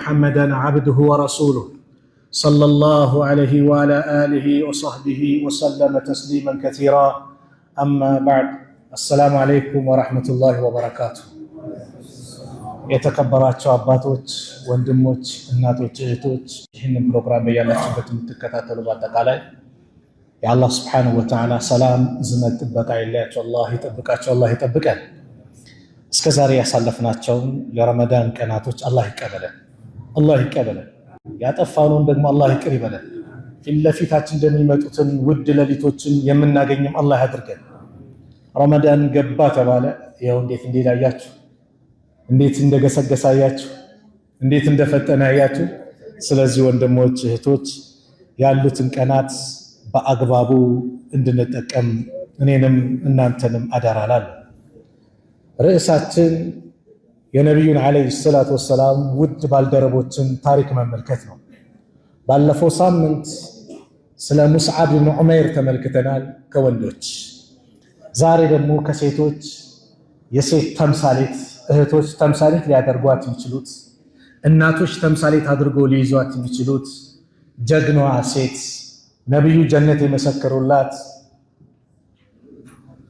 محمدا عبده ورسوله صلى الله عليه وعلى آله وصحبه وسلم تسليما كثيرا أما بعد السلام عليكم ورحمة الله وبركاته የተከበራችሁ አባቶች ወንድሞች እናቶች እህቶች ይህንን ፕሮግራም በያላችሁበት የምትከታተሉ በአጠቃላይ የአላህ Subhanahu Wa Ta'ala ሰላም ዝነት ጥበቃ ይላችሁ አላህ ይጠብቃችሁ አላህ ይጠብቀን እስከዛሬ ያሳለፍናቸውን የረመዳን ቀናቶች አላህ ይቀበለን ያጠፋነውን ደግሞ አላህ ይቅር ይበለን ፊትለፊታችን እንደሚመጡትን ውድ ሌሊቶችን የምናገኝም አላህ ያድርገን ረመዳን ገባ ተባለ ያው እንዴት እንደላያችሁ እንዴት እንደገሰገሰ አያችሁ እንዴት እንደፈጠነ አያችሁ ስለዚህ ወንድሞች እህቶች ያሉትን ቀናት በአግባቡ እንድንጠቀም እኔንም እናንተንም አደራላለሁ ርዕሳችን የነብዩን አለይሂ ሰላቱ ወሰላም ውድ ባልደረቦችን ታሪክ መመልከት ነው ባለፈው ሳምንት ስለ ሙስዓብ ኢብኑ ዑመይር ተመልክተናል ከወንዶች ዛሬ ደግሞ ከሴቶች የሴት ተምሳሌት እህቶች ተምሳሌት ሊያደርጓት የሚችሉት እናቶች ተምሳሌት አድርገው ሊይዟት የሚችሉት ጀግናዋ ሴት ነብዩ ጀነት የመሰከሩላት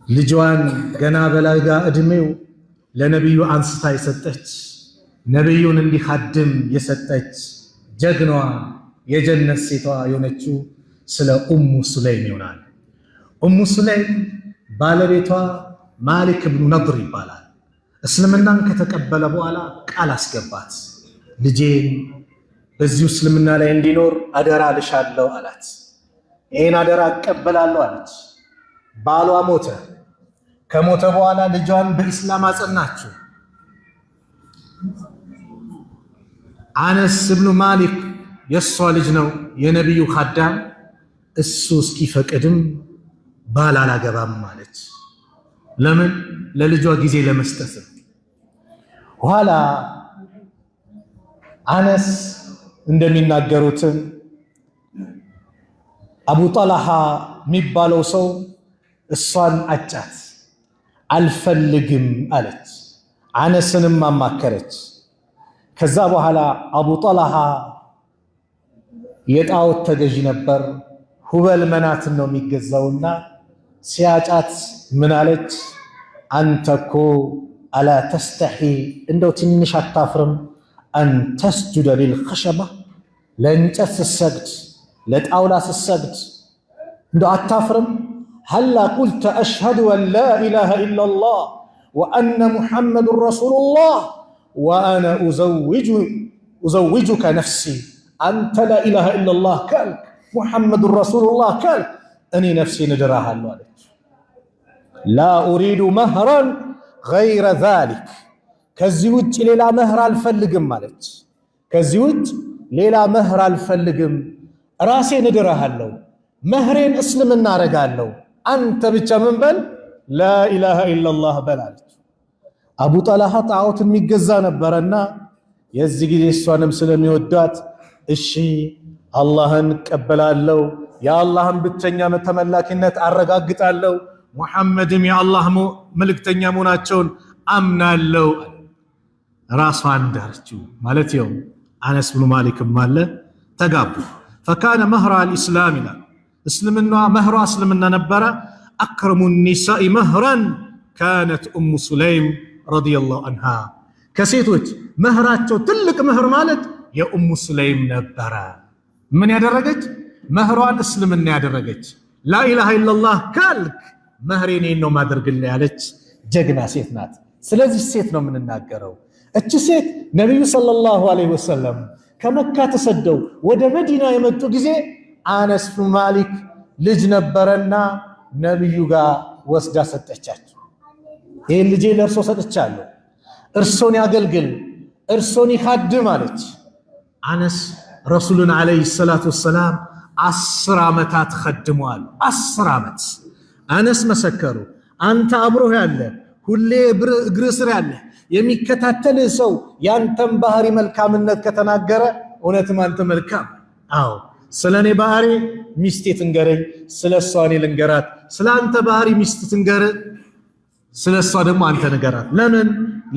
ልጇን ገና በለጋ እድሜው ለነብዩ አንስታ የሰጠች ነብዩን እንዲখাድም የሰጠች ጀግናዋ የጀነት ሴቷ የሆነችው ስለ ኡሙ ሱለይም ይሆናል ኡሙ ሱለይም ባለቤቷ ማሊክ ኢብኑ ነድር ይባላል እስልምናን ከተቀበለ በኋላ ቃል አስገባት ልጄን በዚህ እስልምና ላይ እንዲኖር አደራ ልሻለሁ አላት ይሄን አደራ አቀበላለሁ አለች ባሏ ሞተ ከሞተ በኋላ ልጇን በእስላም አጸናችው አነስ ኢብኑ ማሊክ የሷ ልጅ ነው የነብዩ ኻዳም እሱ እስኪፈቅድም ባል አላገባም ማለት ለምን ለልጇ ጊዜ ለመስጠት ኋላ አነስ እንደሚናገሩት አቡ ጠልሃ የሚባለው ሰው እሷን አጫት አልፈልግም አለች አነስንም አማከረች ከዛ በኋላ አቡ ጠልሃ የጣዖት ተገዢ ነበር ሁበል መናትን ነው የሚገዛውና ሲያጫት ምን አለች አንተኮ አላ ተስተሒ እንደው ትንሽ አታፍርም አን ተስጁደ ሊልኸሸባ ለእንጨት ስትሰግድ ለጣውላ ስትሰግድ እንደው አታፍርም هل قلت أشهد أن لا إله إلا الله وأن محمد رسول الله وأنا أزوجك نفسي أنت لا إله إلا الله كالك محمد رسول الله كالك أني نفسي ندراها الوالد لا أريد مهرا غير ذلك كزيوج ليلا مهر الفلقم مالك كزيوج ليلا مهر الفلقم راسي ندراها اللو مهرين اسلم النار قال أنت بتشمن بل لا إله إلا الله بلالك أبو طلحة طاعوت الميقزا نبرنا يزيقي يسوانم سلمي ودات الشي اللهن كبل اللو يا اللهن بتشنيا متملاكنت عرقاقت اللو محمدም የአላህ መልእክተኛ መሆናቸውን አምናለሁ ራስዋን ዳርችው ማለት ነው አነስ ኢብኑ ማሊክም ማለ ተጋቡ فكان مهر الاسلام اسلمنا مهر اسلمنا ነበረ اكرم النساء مهرا كانت ام سليم رضي الله عنها ከሴቶች መህራቸው ትልቅ መህር ማለት የኡሙ ሱለይም ነበረ ምን ያደረገች መህሯን እስልምና ያደረገች لا اله الا الله ካልክ መህሬኔ ነው ማድረግልኝ ያለች ጀግና ሴት ናት ስለዚህ ሴት ነው የምንናገረው እቺ ሴት ነብዩ ሰለላሁ ዐለይሂ ወሰለም ከመካ ተሰደው ወደ መዲና የመጡ ጊዜ አነስ ኢብኑ ማሊክ ልጅ ነበርና ነብዩ ጋር ወስዳ ሰጠቻቸው ይሄን ልጄ ለርሶ ሰጥቻለሁ እርሶን ያገልግል እርሶን ይखाድም አለች አነስ ረሱሉን ዐለይሂ ሰላቱ ወሰላም 10 ዓመታት ኸድመዋል 10 ዓመት አነስ መሰከሩ አንተ አብሮህ ያለ ሁሌ እግር ስር ያለ የሚከታተል ሰው ያንተም ባህሪ መልካምነት ከተናገረ እውነትም አንተ መልካም አዎ ስለኔ ባህሪ ሚስቴ ትንገረኝ ስለሷ እኔ ልንገራት ስላንተ ባህሪ ሚስት ትንገር ስለሷ ደግሞ አንተ ንገራት ለምን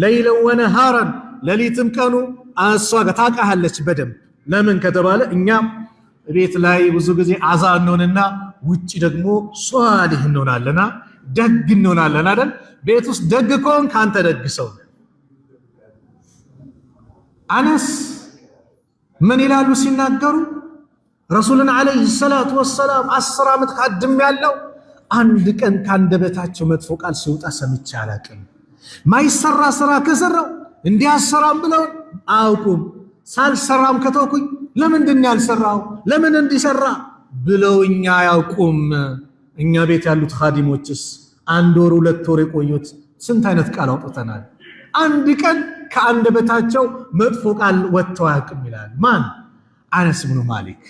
ለይለ ወነሃራን ለሊትም ቀኑ እሷ ጋር ታውቃለች በደንብ። ለምን ከተባለ እኛ ቤት ላይ ብዙ ጊዜ አዛ እንሆንና ውጪ ደግሞ ሷሊህ እንሆናለና ደግ እንሆናለን አይደል? ቤት ውስጥ ደግ ከሆንክ አንተ ደግ ሰው። አነስ ምን ይላሉ ሲናገሩ ረሱልን ዓለይሂ ሰላቱ ወሰላም 10 ዓመት ካድም ያለው አንድ ቀን ካንደበታቸው መጥፎ ቃል ሲወጣ ሰምቼ አላቅም። ማይሰራ ስራ ከሰራው እንዲያሰራም ብለው አውቁም። ሳልሰራም ከተውኩኝ ለምንድን ያልሰራው ለምን እንዲሰራ ብለውኛ አያውቁም። እኛ ቤት ያሉት ኻዲሞችስ 1 ወር 2 ወር የቆዩት ስንት አይነት ቃል አውጥተናል። አንድ ቀን ከአንደበታቸው መጥፎ ቃል ወጥተው አያውቅም ይላል። ማን? አነስ ብኑ ማሊክ።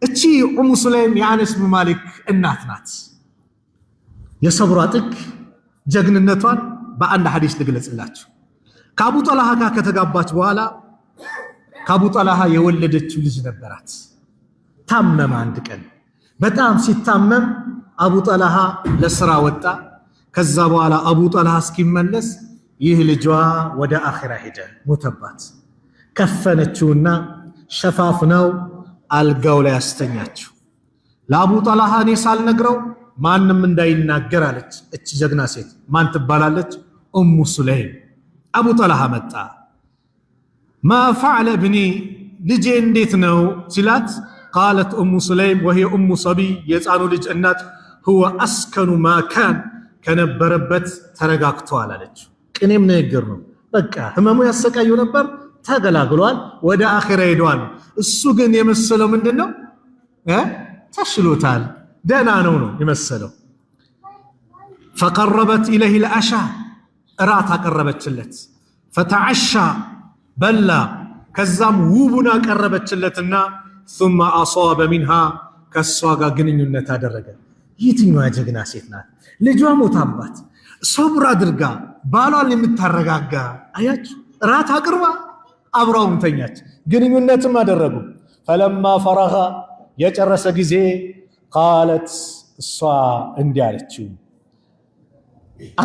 እቺ ኡሙ ሱለይም የአነስ ብኑ ማሊክ እናት ናት። የሰብሯ ጥግ ጀግንነቷን በአንድ ሐዲስ ልግለጽላችሁ። ከአቡ ጠልሃ ጋር ከተጋባች በኋላ ከአቡ ጠልሃ የወለደችው ልጅ ነበራት። ታመመ። አንድ ቀን በጣም ሲታመም አቡ ጠልሃ ለስራ ወጣ። ከዛ በኋላ አቡ ጠልሃ እስኪመለስ ይህ ልጇ ወደ አኺራ ሄደ፣ ሞተባት። ከፈነችውና ሸፋፍነው አልጋው ላይ አስተኛችው። ለአቡ ጠልሃ እኔ ሳልነግረው ማንም እንዳይናገር አለች። እቺ ጀግና ሴት ማን ትባላለች? ኡሙ ሱለይም። አቡ ጠልሃ መጣ። ማ ፈዕለ ብኒ ልጄ እንዴት ነው ሲላት፣ ቃለት ኡሙ ሱለይም ወሂየ ኡሙ ሰቢይ የሕፃኑ ልጅ እናት ሁወ አስከኑ ማካን ከነበረበት ተረጋግቷል አለች። ቅኔም ንግግር ነው። በቃ ህመሙ ያሰቃየው ነበር፣ ተገላግሏል፣ ወደ አኺራ ሄዷል። እሱ ግን የመሰለው ምንድነው? ተሽሎታል፣ ደህና ነው የመሰለው። ፈቀረበት ኢለይሂ ልአሻ እራት አቀረበችለት። ፈተዓሻ በላ። ከዛም ውቡን አቀረበችለትና ثم أصاب منها ከሷ ጋር ግንኙነት አደረገ። የትኛዋ ጀግና ሴት ናት? ልጇ ሞታባት ሶብር አድርጋ ባሏን የምታረጋጋ አያችሁ። እራት አቅርባ አብራውም ተኛች፣ ግንኙነትም አደረጉ። ፈለማ ፈረጋ የጨረሰ ጊዜ ቃለት እሷ እንዲህ አለችው፣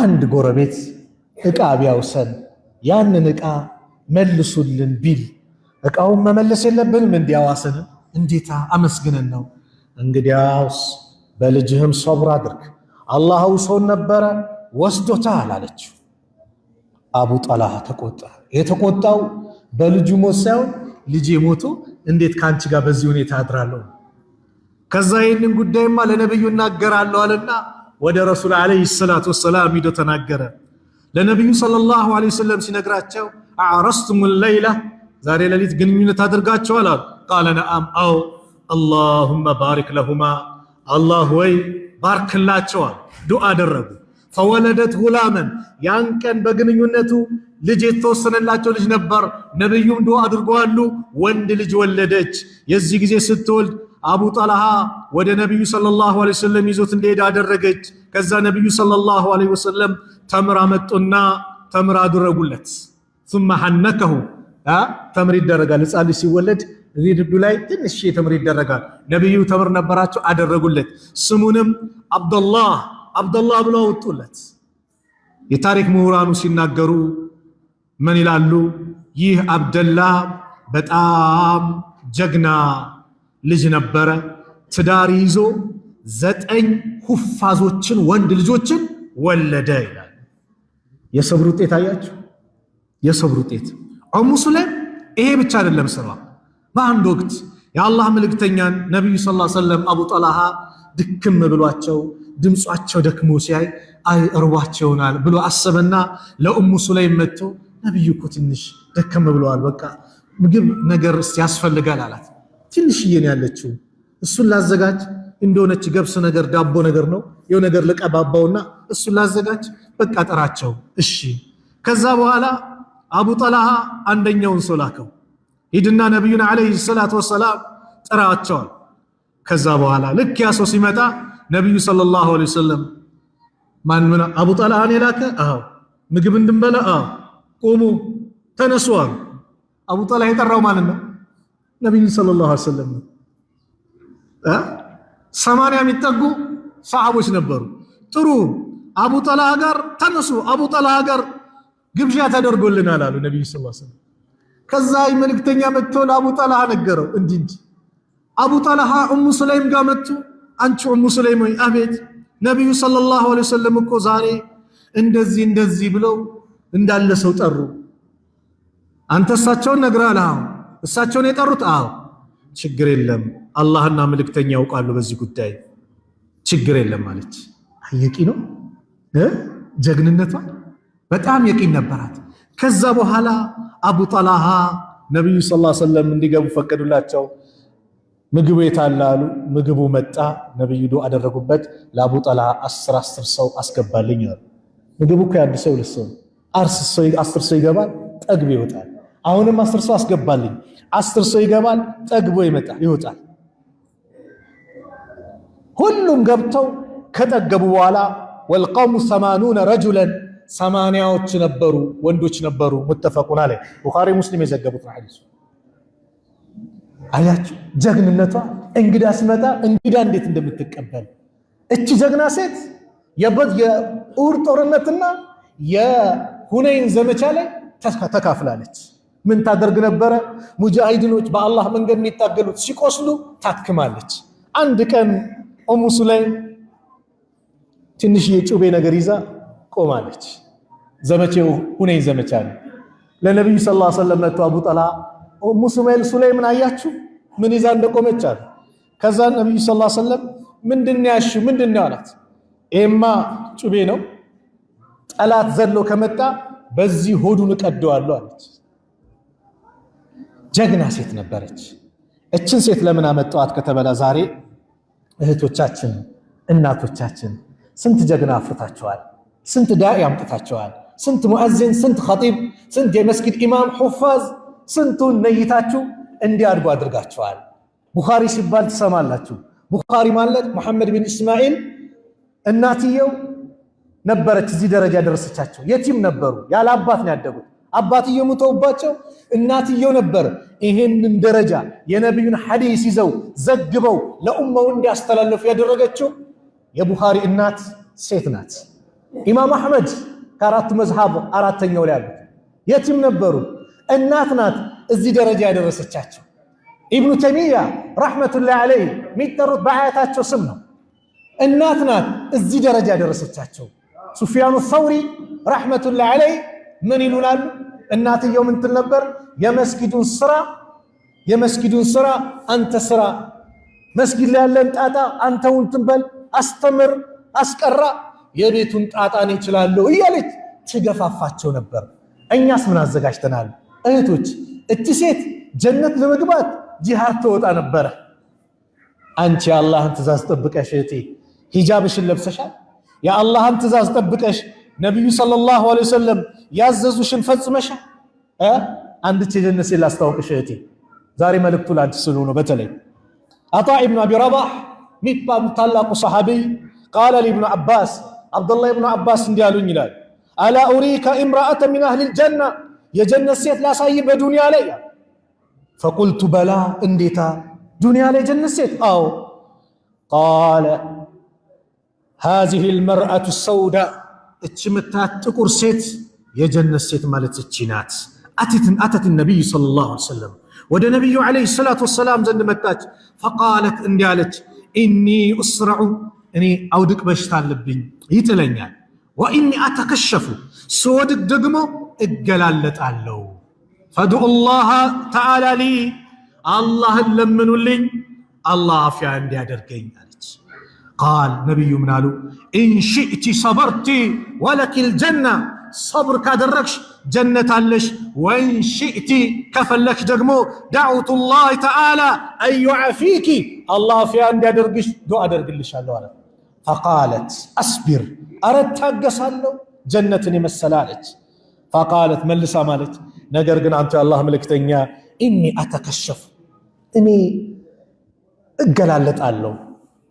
አንድ ጎረቤት ዕቃ ቢያውሰን ያንን ዕቃ መልሱልን ቢል ዕቃውን መመለስ የለብንም? እንዲያዋሰን እንዴታ አመስግነን ነው። እንግዲያውስ በልጅህም ሶብር አድርግ፣ አላህ አውሶን ነበረ ወስዶታል አለችው። አቡ ጠልሃ ተቆጣ። የተቆጣው በልጁ ሞት ሳይሆን ልጄ ሞቶ እንዴት ካንቺ ጋር በዚህ ሁኔታ አድራለሁ? ከዛ ይህንን ጉዳይማ ለነብዩ እናገራለሁ አለና ወደ ረሱል ዓለይሂ ሰላቱ ወሰላም ሂዶ ተናገረ። ለነብዩ ሰለላሁ ዐለይሂ ወሰለም ሲነግራቸው አዕረስቱም ለይላ ዛሬ ሌሊት ግንኙነት አድርጋቸዋል አሉ። ቃለ ነአም አው አላሁመ ባሪክ ለሁማ አላህ ወይ ባርክላቸዋል። ዱዓ አደረጉ። ፈወለደት ጉላመን ያን ቀን በግንኙነቱ ልጅ የተወሰነላቸው ልጅ ነበር። ነብዩም ዱዓ አድርገዋሉ፣ ወንድ ልጅ ወለደች። የዚህ ጊዜ ስትወልድ አቡ ጠልሃ ወደ ነብዩ ሰለላሁ ዐለይሂ ወሰለም ይዞት እንደሄደ አደረገች። ከዛ ነብዩ ሰለላሁ ዐለይሂ ወሰለም ተምር አመጡና ተምር አደረጉለት። ثم حنكه ተምር ይደረጋል። ሕፃን ልጅ ሲወለድ እዚህ ድዱ ላይ ትንሽ ተምር ይደረጋል። ነብዩ ተምር ነበራቸው አደረጉለት። ስሙንም አብደላህ ብለው አወጡለት። የታሪክ ምሁራኑ ሲናገሩ ምን ይላሉ? ይህ አብደላህ በጣም ጀግና ልጅ ነበረ። ትዳር ይዞ 9 ሁፋዞችን ወንድ ልጆችን ወለደ ይላል። የሰብር ውጤት አያችሁ፣ የሰብር ውጤት። ኡሙ ሱለይም ይሄ ብቻ አይደለም ስራ። በአንድ ወቅት የአላህ መልእክተኛን ነብዩ ሰለላሁ ዐለይሂ ወሰለም አቡ ጠልሃ ድክም ብሏቸው ድምጿቸው ደክሞ ሲያይ አይ እርቧቸውናል ብሎ አሰበና ለኡሙ ሱለይም መጥቶ ነብዩ እኮ ትንሽ ደከም ብለዋል፣ በቃ ምግብ ነገር ያስፈልጋል አላት። ትንሽዬ ነው ያለችው፣ እሱን ላዘጋጅ እንደሆነች ገብስ ነገር ዳቦ ነገር ነው የው ነገር ለቀባባውና እሱን ላዘጋጅ፣ በቃ ጠራቸው። እሺ። ከዛ በኋላ አቡ ጠልሃ አንደኛውን ሰው ላከው፣ ሂድና ነብዩን አለይሂ ሰላቱ ወሰላም ጠራቸዋል። ከዛ በኋላ ልክ ያ ሰው ሲመጣ ነብዩ ሰለላሁ ዐለይሂ ወሰለም ማን አቡ ጠልሃን የላከ? አዎ። ምግብ እንድንበላ? አዎ። ቆሙ ተነሱ አሉ። አቡ ጠልሃ የጠራው ማለት ነው ነብዩ ሰለላሁ ዐለይሂ ወሰለም። 80 የሚጠጉ ሰሃቦች ነበሩ። ጥሩ አቡ ጠልሃ ጋር ተነሱ፣ አቡ ጠልሃ ጋር ግብዣ ተደርጎልናል አሉ ነብዩ ሰለላሁ ዐለይሂ ወሰለም። ከዛ መልእክተኛ መጥቶ ለአቡ ጠልሃ ነገረው እንዲህ አቡ ጠልሃ ኡሙ ሱለይም ጋር መጡ አንቺ ኡሙ ሱለይም ወይ አቤት ነብዩ ሰለላሁ ዐለይሂ ወሰለም እኮ ዛሬ እንደዚህ ብለው እንዳለ ሰው ጠሩ አንተ እሳቸውን ነግራለህ እሳቸውን የጠሩት ችግር የለም አላህና መልእክተኛ ያውቃሉ በዚህ ጉዳይ ችግር የለም ማለት አየቂ ነው ጀግንነቷ በጣም የቂን ነበራት ከዛ በኋላ አቡ ጠልሃ ነብዩ ሰለላሁ ዐለይሂ ወሰለም እንዲገቡ ፈቀዱላቸው ምግቡ የታላሉ ምግቡ መጣ ነብዩ ዱዓ አደረጉበት ለአቡ ጠልሃ 10 ሰው አስገባልኝ አሉ ምግቡ ከአንድ ሰው ለሰው 10 ሰው ይገባል ጠግቦ ይወጣል አሁንም 10 ሰው አስገባልኝ 10 ሰው ይገባል ጠግቦ ይወጣል ሁሉም ገብተው ከጠገቡ በኋላ والقوم 80 رجلا 80ዎች ነበሩ ወንዶች ነበሩ متفقون عليه ቡኻሪ ሙስሊም የዘገቡት ሐዲስ አያችሁ ጀግንነቷ እንግዳ ሲመጣ እንግዳ እንዴት እንደምትቀበል እቺ ጀግና ሴት የኡሁድ ጦርነትና የሁነይን ዘመቻ ላይ ተካፍላለች ምን ታደርግ ነበረ ሙጃሂዲኖች በአላህ መንገድ የሚታገሉት ሲቆስሉ ታክማለች አንድ ቀን ኡሙ ሱለይም ትንሽ የጩቤ ነገር ይዛ ቆማለች ዘመቻው ሁነይን ዘመቻ ነው ለነብዩ ሰለላሁ ዐለይሂ ወሰለም መጥቶ አቡ ጠልሃ ኡሙ ሱለይምን አያችሁ ምን ይዛ እንደቆመች አለ ከዛ ነብዩ ሰለላሁ ዐለይሂ ወሰለም ምንድነው አላት ኤማ ጩቤ ነው ጠላት ዘሎ ከመጣ በዚህ ሆዱን ቀደዋለሁ አለች ጀግና ሴት ነበረች እችን ሴት ለምን አመጣዋት ከተበላ ዛሬ እህቶቻችን እናቶቻችን ስንት ጀግና አፍርታቸዋል ስንት ዳኢ አምጥታቸዋል ስንት ሙአዚን ስንት ኸጢብ ስንት የመስጊድ ኢማም ሁፋዝ ስንቱን ነይታችሁ እንዲያድጉ አድርጋቸዋል ቡኻሪ ሲባል ትሰማላችሁ ቡኻሪ ማለት መሐመድ ቢን እስማኤል እናትየው ነበረች እዚህ ደረጃ ደረሰቻቸው የቲም ነበሩ ያለ አባት ነው ያደጉት አባትየው ሙተውባቸው እናትየው ነበር ይሄንን ደረጃ የነብዩን ሐዲስ ይዘው ዘግበው ለኡማው እንዲያስተላልፉ ያደረገችው የቡኻሪ እናት ሴት ናት ኢማም አህመድ ከአራቱ መዝሐብ አራተኛው ላይ ያሉት የቲም ነበሩ እናት ናት እዚህ ደረጃ ያደረሰቻቸው ኢብኑ ተይሚያ ረህመቱላሂ ዐለይሂ የሚጠሩት በአያታቸው ስም ነው እናት ናት እዚህ ደረጃ ያደረሰቻቸው ሱፊያኑ ሰውሪ ረህመቱላሂ ዐለይሂ ምን ይሉናል እናትየው ምን ትል ነበር የመስጊዱን ስራ አንተ ስራ መስጊድ ላይ ያለን ጣጣ አንተው ትንበል አስተምር አስቀራ የቤቱን ጣጣን ይችላል እያለች ትገፋፋቸው ነበር እኛስ ምን አዘጋጅተናል እህቶች እቺ ሴት ጀነት ለመግባት ጂሃድ ተወጣ ነበር አንቺ አላህን ትእዛዝ ጠብቀሽ እህቴ ሂጃብሽን ለብሰሻል የአላህን ትእዛዝ ጠብቀሽ ነብዩ ሰለላሁ ዐለይሂ ወሰለም ያዘዙሽን ፈጽመሻል አንድ ጀነት ላስታውቅሽ እህቴ ዛሬ መልእክቱ ላንቺ ስለሆነ በተለይ አጣ ኢብኑ አቢ ረባህ ሚባል ታላቁ ሰሃቢ قال لابن عباس عبد الله ابن عباس እንዲያሉኝ ይላል አላ ኡሪካ امراه من اهل الجنه የጀነት ሴት ላሳይ በዱንያ ላይ فقلت بلا እንዴታ ዱንያ ላይ ጀነት ሴት قال هذه المراه السوداء እቺ መታት ጥቁር ሴት የጀነት ሴት ማለት እቺ ናት አተት النبي صلى الله عليه وسلم ወደ ነብዩ አለይሂ ሰላቱ ወሰለም ዘንድ መጣች فقالت እንዲያለች اني اسرع እኔ አውድቅ በሽታ አለብኝ ይጥለኛል ወኢኒ አተከሸፉ ስወድቅ ደግሞ እገላለጣለሁ ፈድዑ الله تعالى لي አላህን ለምኑልኝ አላህ አፍያ እንዲያደርገኝ አለች قال ነብዩ ምን አሉ ان شئت صبرت ولك الجنه صبر ካደረግሽ ጀነት አለሽ وان شئت ከፈለክሽ ደግሞ دعوت الله تعالى ان يعافيك الله አፍያ እንዲያደርግሽ ዱዓ አደርግልሻለሁ አለ فقالت اصبر ارتاغسالو جنتن يمسلالች فقالت መልሳ ማለት ነገር ግን አንተ አላህ መልእክተኛ اني اتكشف እኔ እገላለጣለሁ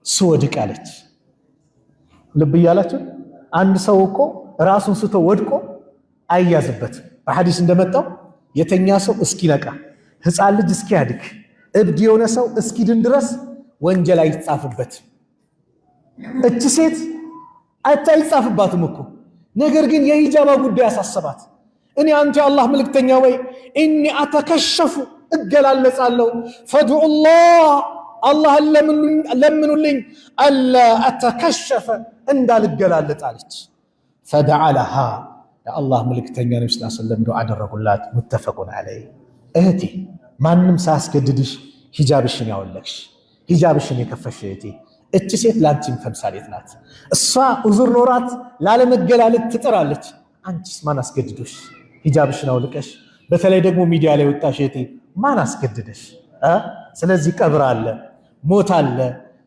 ስወድቅ አለች ልብ ይያላችሁ አንድ ሰው እኮ ራሱን ስቶ ወድቆ አይያዝበት በሐዲስ እንደመጣው የተኛ ሰው እስኪነቃ ህፃን ልጅ እስኪያድግ እብድ የሆነ ሰው እስኪድን ድረስ ወንጀል አይጻፍበት እቺ ሴት አይጻፍባትም እኮ ነገር ግን የሂጃባ ጉዳይ አሳሰባት እኔ አንተ አላህ መልእክተኛ ወይ ኢኒ አተከሸፉ እገላለጻለሁ ፈድዑላህ አላህን ለምኑልኝ አላ አተከሸፈ እንዳልገላለጥ አለች። ፈደዓ ለሃ የአላህ መልእክተኛ ነብዩ ሰለላሁ ዐለይሂ ወሰለም ዱዓ አደረጉላት። ሙተፈቁን ዐለይህ። እህቴ ማንም ሳያስገድድሽ ሂጃብሽን ያወለቅሽ ሂጃብሽን የከፈሽ እህቴ እቺ ሴት ላንቺም ተምሳሌት ናት። እሷ ዑዙር ኖራት ላለመገላለጥ ትጥራለች። አንቺስ ማን አስገድዶሽ ሂጃብሽን አውልቀሽ? በተለይ ደግሞ ሚዲያ ላይ ወጣሽ እህቴ ማን አስገድደሽ? ስለዚህ ቀብር አለ፣ ሞት አለ።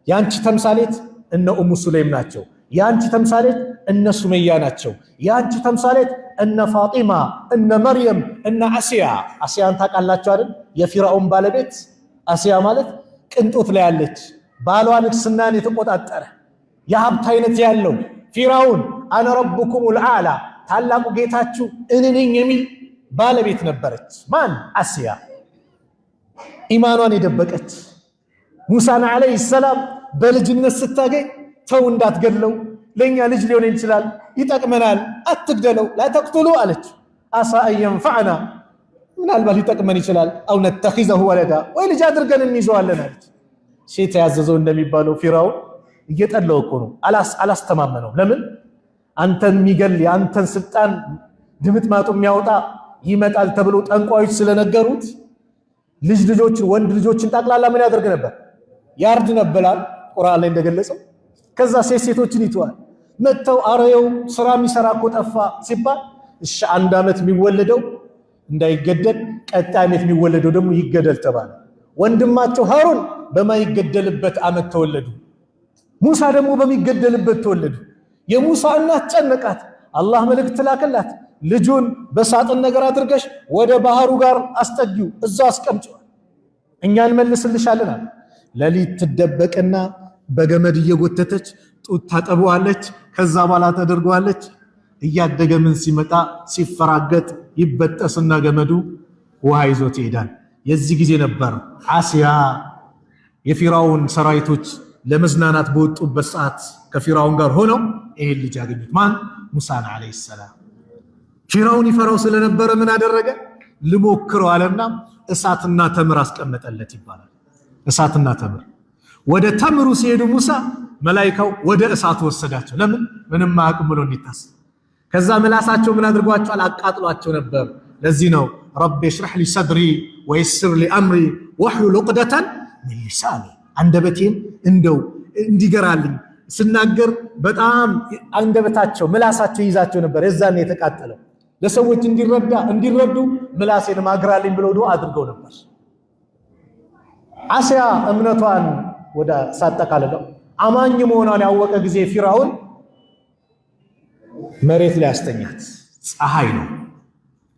ያንቺ ተምሳሌት እነ ኡሙ ሱለይም ናቸው። ያንቺ ተምሳሌት እነ ሱመያ ናቸው። ያንቺ ተምሳሌት እነ ፋጢማ፣ እነ መርየም፣ እነ አሲያ። አሲያን ታውቃላችሁ አይደል? የፊርዓውን ባለቤት አሲያ ማለት ቅንጦት ላይ ያለች ባሏ ንግስናን የተቆጣጠረ የሀብት አይነት ያለው ፊርዓውን አነ ረቡኩሙል አዕላ ታላቁ ጌታችሁ እኔ ነኝ የሚል ባለቤት ነበረች። ማን? አሲያ። ኢማኗን የደበቀች ሙሳን ዓለይሂ ሰላም በልጅነት ስታገኝ ተው እንዳትገድለው፣ ለኛ ልጅ ሊሆን ይችላል ይጠቅመናል፣ አትግደለው፣ ላተቅቱሉ አለች። አሳ አየንፈዕና ምናልባት ሊጠቅመን ይችላል፣ አው ነተኺዘሁ ወለዳ ወይ ልጅ አድርገን እንይዘዋለን አለች። ሴት ያዘዘው እንደሚባለው ፊርዓውን እየጠላው እኮ ነው፣ አላስተማመነው። ለምን? አንተን የሚገል የአንተን ስልጣን ድምጥማጡ የሚያወጣ ይመጣል ተብሎ ጠንቋዮች ስለነገሩት ልጆችን ወንድ ልጆችን ጠቅላላ ምን ያደርግ ነበር? ያርድ ነበላል ቁርአን ላይ እንደገለጸው። ከዛ ሴቶችን ይተዋል። መተው አረየው ስራ የሚሰራ እኮ ጠፋ ሲባል እሺ አንድ ዓመት የሚወለደው እንዳይገደል ቀጣይ ዓመት የሚወለደው ደግሞ ይገደል ተባለ። ወንድማቸው ሃሩን በማይገደልበት ዓመት ተወለዱ። ሙሳ ደግሞ በሚገደልበት ተወለዱ። የሙሳ እናት ጨነቃት። አላህ መልእክት ላከላት። ልጁን በሳጥን ነገር አድርገሽ ወደ ባህሩ ጋር አስጠጊው፣ እዛ አስቀምጪው፣ እኛ እንመልስልሻለን አለ። ሌሊት ትደበቅና በገመድ እየጎተተች ጡት ታጠበዋለች። ከዛ በኋላ ተደርገዋለች። እያደገ ምን ሲመጣ ሲፈራገጥ ይበጠስና ገመዱ ውሃ ይዞት ይሄዳል። የዚህ ጊዜ ነበር አሲያ የፊርዓውን ሰራዊቶች ለመዝናናት በወጡበት ሰዓት ከፊርዓውን ጋር ሆነው ይሄን ልጅ ያገኙት። ማን? ሙሳን ዓለይሂ ሰላም። ፊርዓውን ይፈራው ስለነበረ ምን አደረገ? ልሞክረው አለና እሳትና ተምር አስቀመጠለት ይባላል። እሳትና ተምር። ወደ ተምሩ ሲሄዱ ሙሳ መላኢካው ወደ እሳቱ ወሰዳቸው። ለምን? ምንም አያውቁም ብሎ እንዲታሰብ። ከዛ ምላሳቸው ምን አድርጓቸዋል? አቃጥሏቸው ነበር። ለዚህ ነው ረቢ ሽረሕ ሊ ሰድሪ ወይስር ሊ አምሪ ወሕሉል ዑቅደተን ሚን ሊሳኒ፣ አንደበቴን እንደው እንዲገራልኝ ስናገር በጣም አንደበታቸው ምላሳቸው ይዛቸው ነበር። የዛኔ የተቃጠለው ለሰዎች እንዲረዱ ምላሴን ማግራልኝ ብለው ዱዓ አድርገው ነበር። አሲያ እምነቷን ወደ ሳጠቃለለው አማኝ መሆኗን ያወቀ ጊዜ ፊርዓውን መሬት ላይ አስተኛት። ፀሐይ ነው።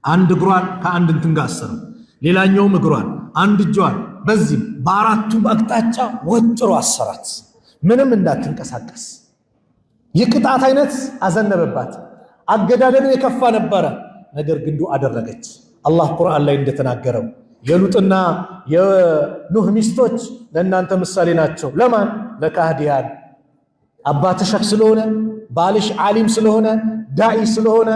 አንድ እግሯን ከአንድ እንትን ጋር አሰረው፣ ሌላኛውም እግሯን አንድ እጇን በዚህ በአራቱም አቅጣጫ ወጥሮ አሰራት። ምንም እንዳትንቀሳቀስ የቅጣት አይነት አዘነበባት። አገዳደሉ የከፋ ነበረ። ነገር ግን ዱዓ አደረገች። አላህ ቁርአን ላይ እንደተናገረው የሉጥና የኑህ ሚስቶች ለእናንተ ምሳሌ ናቸው። ለማን? ለካህዲያን። አባትሽ ሸክ ስለሆነ ባልሽ ዓሊም ስለሆነ ዳኢ ስለሆነ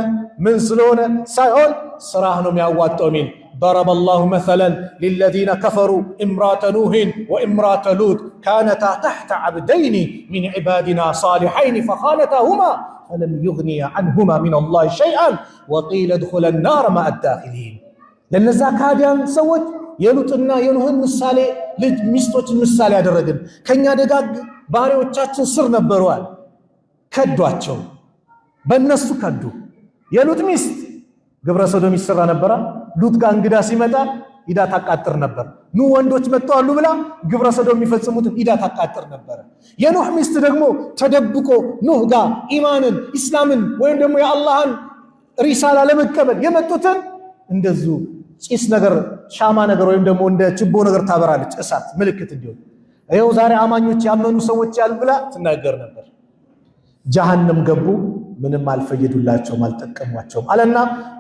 ምን ስለሆነ ሳይሆን ስራህ ነው የሚያዋጣው። ሚን ضرب الله مثلا للذين كفروا امرأة نوح وامرأة لوط كانتا تحت عبدين من عبادنا صالحين فخانتاهما فلم يغني عنهما من الله شيئا وقيل ادخلا النار مع الداخلين። ለነዛ ካህዲያን ሰዎች የሉጥና የኑህን ምሳሌ ልጅ ሚስቶችን ምሳሌ ያደረግን ከኛ ደጋግ ባሪዎቻችን ስር ነበሩዋል። ከዷቸው፣ በእነሱ ከዱ። የሉጥ ሚስት ግብረ ሰዶም ይሰራ ነበረ። ሉጥ ጋር እንግዳ ሲመጣ ሂዳ ታቃጥር ነበር። ኑ ወንዶች መጥተዋል ብላ ግብረ ሰዶም የሚፈጽሙት ሂዳ ታቃጥር ነበር። የኑህ ሚስት ደግሞ ተደብቆ ኑህ ጋር ኢማንን ኢስላምን ወይም ደግሞ የአላህን ሪሳላ ለመቀበል የመጡትን እንደዙ ጭስ ነገር ሻማ ነገር ወይም ደግሞ እንደ ችቦ ነገር ታበራለች፣ እሳት ምልክት እንዲሆን። ይኸው ዛሬ አማኞች ያመኑ ሰዎች ያሉ ብላ ትናገር ነበር። ጀሃነም ገቡ። ምንም አልፈየዱላቸውም፣ አልጠቀሟቸውም አለና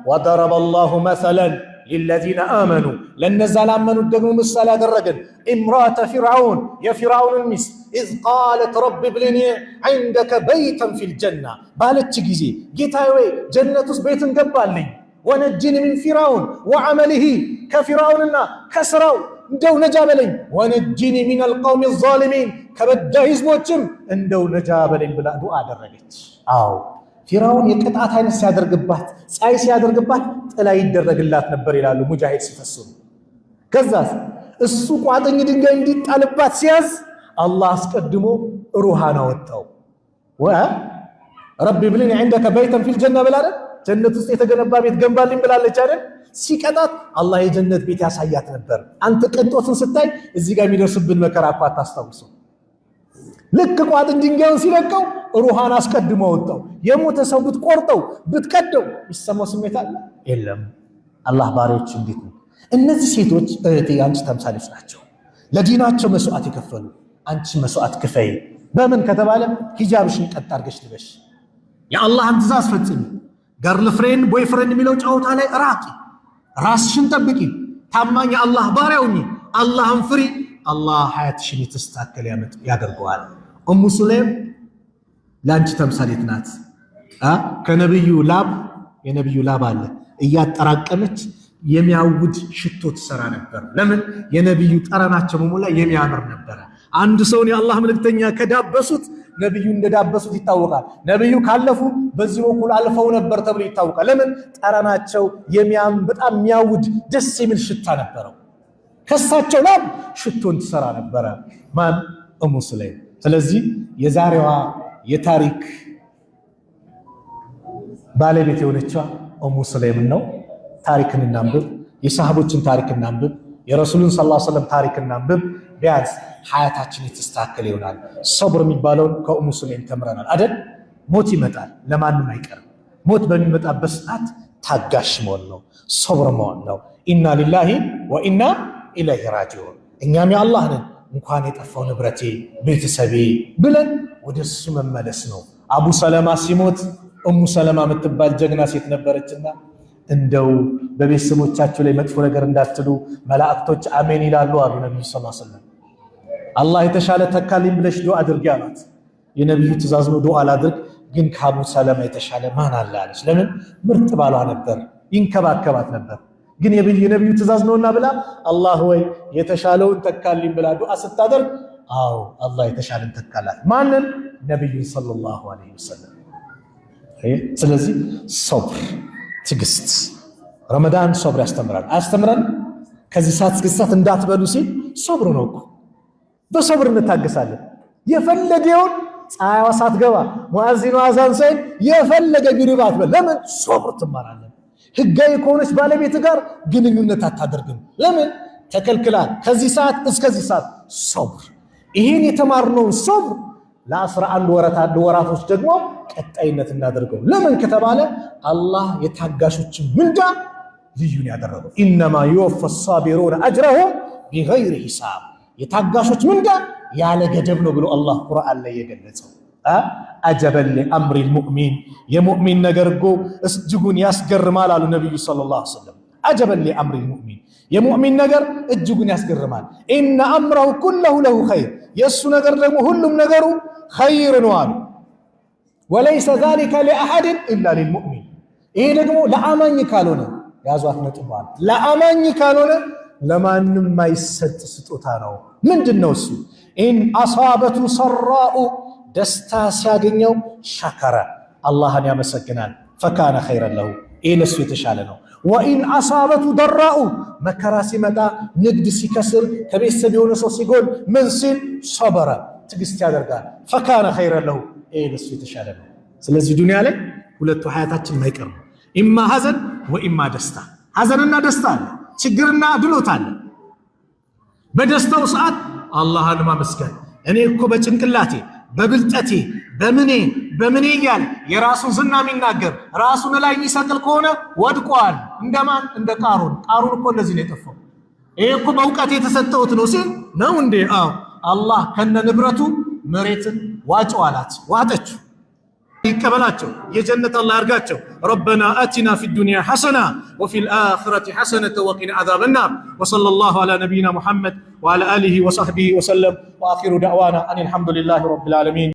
ወضرب الله مثلا للذين آمنوا ለነዛ ላመኑት ደግሞ ምሳሌ ያደረገን امرأة فرعون የፊርዓውን ሚስት إذ قالت رب ابن لي عندك بيتا في الجنة ባለች ጊዜ ጌታዬ ወይ ጀነት ውስጥ ቤትን ገባልኝ ወነጅኒ ሚን ፊርዓውን ወዐመሊሂ ከፊርዓውንና ከስራው እንደው ነጃ በለኝ ወነጅኒ ሚነል ቀውሚ ዛሊሚን ከበዳይ ህዝቦችም እንደው ነጃ በለኝ ብላ ዱዓ አደረገች። አዎ ፊርዓውን የቅጣት አይነት ሲያደርግባት ፀሐይ ሲያደርግባት ጥላ ይደረግላት ነበር ይላሉ ሙጃሂድ ሲፈስሩ። ከዛስ እሱ ቋጥኝ ድንጋይ እንዲጣልባት ሲያዝ አላህ አስቀድሞ ሩሃን አወጣው። ረቢ ብልኒ ዐንደከ በይተን ፊል ጀና ብላለ ጀነት ውስጥ የተገነባ ቤት ገንባልኝ ብላለች አይደል? ሲቀጣት አላህ የጀነት ቤት ያሳያት ነበር። አንተ ቅንጦትን ስታይ እዚህ ጋር የሚደርስብን መከራ እኮ አታስታውሰው። ልክ ቋጥኝ ድንጋዩን ሲለቀው ሩሃን አስቀድሞ አወጣው። የሞተ ሰው ብትቆርጠው ብትቀደው ይሰማው ስሜት አለ የለም? አላህ ባሪዎች እንዴት ነው? እነዚህ ሴቶች እህቴ አንቺ ተምሳሌዎች ናቸው። ለዲናቸው መስዋዕት የከፈሉ አንቺ መስዋዕት ክፈይ። በምን ከተባለ ሂጃብሽን ቀጥ አድርገሽ ልበሽ፣ የአላህን ትእዛዝ ፈጽሚ፣ ገርል ፍሬንድ ቦይ ፍሬንድ የሚለው ጨዋታ ላይ ራቂ፣ ራስሽን ጠብቂ፣ ታማኝ የአላህ ባሪያ ሁኚ፣ አላህን ፍሪ። አላህ ሐያትሽን የተስተካከለ ያደርገዋል። ኡሙ ሱለይም ለአንቺ ተምሳሌት ናት። ከነብዩ ላብ የነብዩ ላብ አለ እያጠራቀመች የሚያውድ ሽቶ ትሰራ ነበር። ለምን? የነብዩ ጠረናቸው በሞላ የሚያምር ነበር። አንድ ሰውን የአላህ መልእክተኛ ከዳበሱት ነብዩ እንደዳበሱት ይታወቃል። ነብዩ ካለፉ በዚህ በኩል አልፈው ነበር ተብሎ ይታወቃል። ለምን? ጠረናቸው በጣም የሚያውድ ደስ የሚል ሽታ ነበረው። ከሳቸው ላብ ሽቶን ትሰራ ነበረ። ማን? ኡሙ ሱለይም። ስለዚህ የዛሬዋ የታሪክ ባለቤት የሆነችዋ ኡሙ ሱለይም ነው። ታሪክን እናንብብ፣ የሰሃቦችን ታሪክ እናንብብ፣ የረሱሉን ሰለላሁ ዐለይሂ ወሰለም ታሪክ እናንብብ። ቢያንስ ሐያታችን የተስተካከለ ይሆናል። ሰብር የሚባለውን ከኡሙ ሱለይም ተምረናል አይደል? ሞት ይመጣል፣ ለማንም አይቀርም። ሞት በሚመጣበት ሰዓት ታጋሽ መሆን ነው፣ ሰብር መሆን ነው። ኢና ሊላሂ ወኢና ኢለይሂ ራጂዑን። እኛም የአላህ ነን፣ እንኳን የጠፋው ንብረቴ ቤተሰቤ ብለን ወደሱ መመለስ ነው። አቡ ሰለማ ሲሞት ኡሙ ሰለማ የምትባል ጀግና ሴት ነበረችና እንደው በቤተሰቦቻቸው ላይ መጥፎ ነገር እንዳትሉ መላእክቶች አሜን ይላሉ አሉ ነብዩ ሰለላሁ ዐለይሂ ወሰለም። አላህ የተሻለ ተካልኝ ብለሽ ዱዓ አድርጊ አሏት። የነብዩ ትእዛዝ ነው ዱዓ አድርግ፣ ግን ከአቡ ሰለማ የተሻለ ማን አለ አለች። ለምን? ምርጥ ባሏ ነበር፣ ይንከባከባት ነበር። ግን የነብዩ ትእዛዝ ነውና ብላ አላህ ወይ የተሻለውን ተካልኝ ብላ ዱዓ ስታደርግ አዎ አላህ የተሻለን ተካላት። ማንን? ነብዩን ሰለላሁ ዐለይሂ ወሰለም። ስለዚህ ሶብር ትግስት ረመዳን ሶብር ያስተምራል። አስተምረን ከዚህ ሰዓት እስከ ሰዓት እንዳትበሉ ሲል ሶብር ነው እኮ። በሶብር እንታገሳለን። የፈለገውን ፀሐይዋ ሳትገባ ሙአዚኑ አዛን ሳይል የፈለገ ቢርባ አትበል። ለምን? ሶብር ትማራለን። ህጋዊ ከሆነች ባለቤት ጋር ግንኙነት አታደርግም። ለምን? ተከልክላል። ከዚህ ሰዓት እስከዚህ ሰዓት ሶብር። ይሄን የተማርነውን ሶብር ለ11 ወራቶች ደግሞ ቀጣይነት እናደርገው። ለምን ከተባለ አላህ የታጋሾችን ምንዳ ልዩን ያደረገው ኢነማ ይወፋ ሳቢሩነ አጅረሁም ቢገይሪ ሂሳብ፣ የታጋሾች ምንዳ ያለ ገደብ ነው ብሎ አላህ ቁርአን ላይ የገለጸው። አጀበን ሊአምሪል ሙእሚን፣ የሙእሚን ነገር እኮ እጅጉን ያስገርማል አሉ ነብዩ ሰለላሁ ዐለይሂ ወሰለም። አጀበን ሊአምሪል ሙእሚን፣ የሙእሚን ነገር እጅጉን ያስገርማል። ኢነ አምረሁ ኩለሁ ለሁ ኸይር፣ የእሱ ነገር ደግሞ ሁሉም ነገሩ ኸይር ነው አሉ። ወለይሰ ዛሊከ ሊአሐድን ኢላ ሊልሙእሚን፣ ይሄ ደግሞ ለአማኝ ካልሆነ ያዟት ነጥቧል። ለአማኝ ካልሆነ ለማንም ማይሰጥ ስጦታ ነው። ምንድነው እሱ? ኢን አሳበቱ ሰራኡ፣ ደስታ ሲያገኘው ሸከረ፣ አላህን ያመሰግናል። ፈካነ ኸይረን ለሁ፣ ይሄ ለሱ የተሻለ ነው። ወኢን አሳበቱ ደራኡ፣ መከራ ሲመጣ ንግድ ሲከስር ከቤተሰብ የሆነ ሰው ሲጎል ምን ሲል ሰበረ፣ ትግስት ያደርጋል። ፈካነ ኸይረን ለሁ፣ ይሄ ለሱ የተሻለ ነው። ስለዚህ ዱንያ ላይ ሁለቱ ሐያታችን ማይቀር ነው። ኢማ ሐዘን ወኢማ ደስታ። ሐዘንና ደስታ አለ፣ ችግርና ድሎት አለ። በደስታው ሰዓት አላህን ማመስገን። እኔ እኮ በጭንቅላቴ በብልጠቴ በምኔ እያል የራሱን ዝና የሚናገር ራሱን ላይ የሚሰቅል ከሆነ ወድቋል። እንደማን? እንደ ቃሩን። ቃሩን እኮ እንደዚህ ነው የጠፋው። ይሄ እኮ በእውቀት የተሰጠሁት ነው ሲል ነው እንዴ? አዎ አላህ ከነ ንብረቱ መሬትን ዋጭው አላት፣ ዋጠችው። ይቀበላቸው፣ የጀነት አላህ ያርጋቸው። ረበና አቲና ፊ ዱንያ ሐሰና ወፊ ልአኽረቲ ሐሰነተ ወቂና ዓዛበ ናር። ወሰለላሁ ዐላ ነቢይና ሙሐመድ ወዐላ አሊሂ ወሰሕቢሂ ወሰለም። ወአኺሩ ደዕዋና አን አልሐምዱሊላሂ ረቢል ዓለሚን።